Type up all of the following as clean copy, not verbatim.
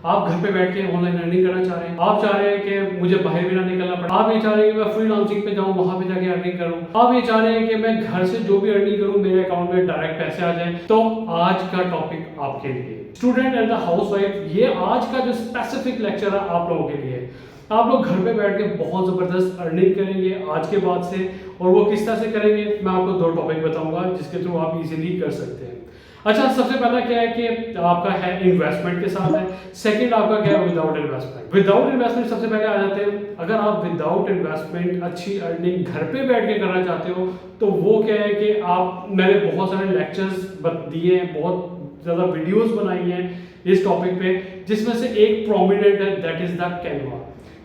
आप घर पे बैठ के ऑनलाइन अर्निंग करना चाह रहे हैं, आप चाह रहे हैं कि मुझे बाहर भी ना निकलना पड़े, आप ये चाह रहे हैं कि मैं फ्रीलांसिंग पे जाऊं, वहां पे जाके अर्निंग करूं, आप ये चाह रहे हैं कि मैं घर से जो भी अर्निंग करूं मेरे अकाउंट में डायरेक्ट पैसे आ जाएं, तो आज का टॉपिक आपके लिए स्टूडेंट एंड द हाउसवाइफ, ये आज का जो स्पेसिफिक लेक्चर है आप लोगों के लिए। आप लोग घर पे बैठ के बहुत ज़बरदस्त अर्निंग करेंगे आज के बाद से, और वो किस तरह से करेंगे मैं आपको 2 टॉपिक बताऊंगा जिसके थ्रू आप इजीली कर सकते हैं। अच्छा, सबसे पहला क्या है कि आपका है इन्वेस्टमेंट के साथ है, सेकंड आपका क्या है विदाउट इन्वेस्टमेंट। विदाउट इन्वेस्टमेंट सबसे पहले आ जाते हैं। अगर आप विदाउट इन्वेस्टमेंट अच्छी अर्निंग घर पे बैठ के करना चाहते हो तो वो क्या है कि मैंने बहुत सारे लेक्चर्स दिए हैं, बहुत ज़्यादा वीडियोज़ बनाई हैं इस टॉपिक पे, जिसमें से एक प्रोमिनेंट है, that is the Canva.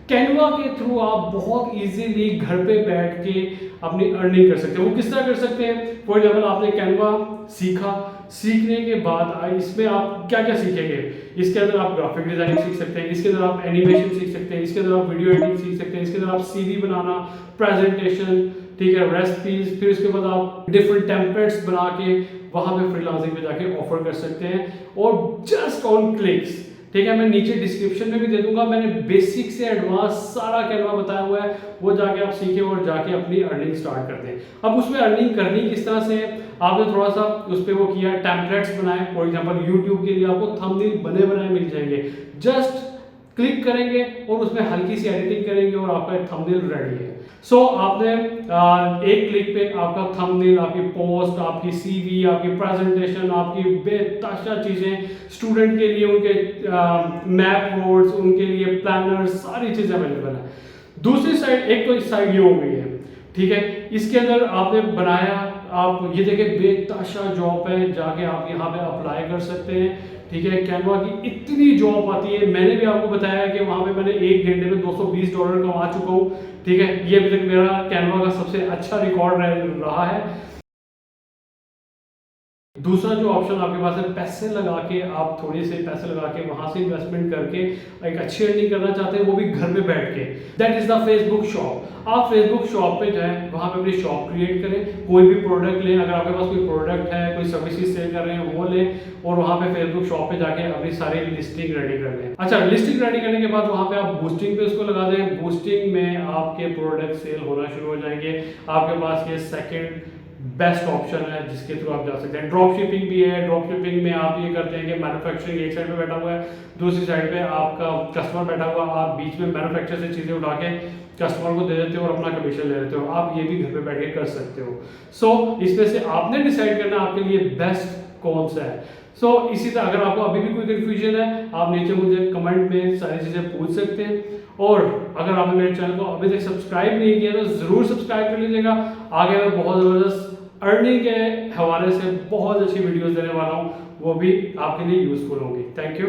Canva के थ्रू आप बहुत इजीली घर पे बैठ के अपनी अर्निंग कर सकते हैं। वो किस तरह कर सकते हैं? फॉर एग्जाम्पल आपने कैनवा सीखा, सीखने के बाद इसमें आप क्या क्या सीखेंगे? इसके अंदर आप ग्राफिक डिजाइनिंग सीख सकते हैं, इसके अंदर आप एनिमेशन सीख सकते हैं, इसके अंदर आप वीडियो एडिटिंग सीख सकते हैं, इसके अंदर आप सीवी बनाना, प्रेजेंटेशन, ठीक है, रेसिपीज, फिर उसके बाद आप डिफरेंट टेम्पलेट्स बना के वहां पे फ्रीलांसिंग पे जाके ऑफर कर सकते हैं, और जस्ट ऑन क्लिक्स। ठीक है, मैं नीचे डिस्क्रिप्शन में भी दे दूंगा, मैंने बेसिक से एडवांस सारा कैनवा बताया हुआ है, वो जाके आप सीखें और जाके अपनी अर्निंग स्टार्ट करते हैं। अब उसमें अर्निंग करनी किस तरह से, आपने थोड़ा सा उस पर वो किया, टेम्पलेट्स बनाए, फॉर एग्जांपल यूट्यूब के लिए आपको थंबनेल बने बनाए मिल जाएंगे, जस्ट क्लिक करेंगे और उसमें हल्की सी एडिटिंग करेंगे और आपका थंबनेल रेडी है। सो आपने एक क्लिक पे आपका थंबनेल, आपकी पोस्ट, आपकी सीवी, आपकी प्रेजेंटेशन, आपकी बेतहाशा चीजें स्टूडेंट के लिए, उनके मैप बोर्ड्स, उनके लिए प्लानर, सारी चीजें अवेलेबल है। दूसरी साइड, एक तो इस साइड ये हो गई है, ठीक है, इसके अंदर आपने बनाया, आप ये देखें बेतहाशा जॉब है, जाके आप यहाँ पे अप्लाई कर सकते हैं। ठीक है, कैनवा की इतनी जॉब आती है, मैंने भी आपको बताया कि वहां पे मैंने 1 घंटे में $220 कमा चुका हूँ। ठीक है, ये अभी तक मेरा कैनवा का सबसे अच्छा रिकॉर्ड रहा है। दूसरा जो ऑप्शन आपके पास है, पैसे लगा के, आप थोड़े से पैसे लगा के वहां से इन्वेस्टमेंट करके एक अच्छी अर्निंग करना चाहते हैं, वो भी घर में बैठ के, that is the Facebook shop. आप फेसबुक शॉप पे जाएं, वहां पे अपनी शॉप क्रिएट करें, कोई भी प्रोडक्ट लें, अगर आपके पास कोई प्रोडक्ट है, कोई सर्विसेज सेल कर रहे हैं वो लें, और वहां पे फेसबुक शॉप पे जाके अपनी सारी लिस्टिंग रेडी कर लें। अच्छा, लिस्टिंग रेडी करने के बाद वहां पे आप बूस्टिंग पे उसको लगा दें, बूस्टिंग में आपके प्रोडक्ट सेल होना शुरू हो जाएंगे। आपके पास ये सेकेंड बेस्ट ऑप्शन है जिसके थ्रू आप जा सकते हैं। ड्रॉप शिपिंग भी है, ड्रॉप शिपिंग में आप ये करते हैं कि मैन्युफैक्चरिंग एक साइड पे बैठा हुआ है, दूसरी साइड पे आपका कस्टमर बैठा हुआ, आप बीच में मैन्युफैक्चर से चीज़ें उठा के कस्टमर को दे देते हो और अपना कमीशन ले लेते हो। आप ये भी घर पे बैठ के कर सकते हो। सो इसमें से आपने डिसाइड करना आपके लिए बेस्ट कौन सा है। सो इसी तरह अगर आपको अभी भी कोई कन्फ्यूजन है, आप नीचे मुझे कमेंट में सारी चीज़ें पूछ सकते हैं, और अगर आपने मेरे चैनल को अभी तक सब्सक्राइब नहीं किया तो ज़रूर सब्सक्राइब कर लीजिएगा। आगे मैं बहुत ज़बरदस्त अर्निंग के हवाले से बहुत अच्छी वीडियोस देने वाला हूँ, वो भी आपके लिए यूजफुल होंगी। Thank you.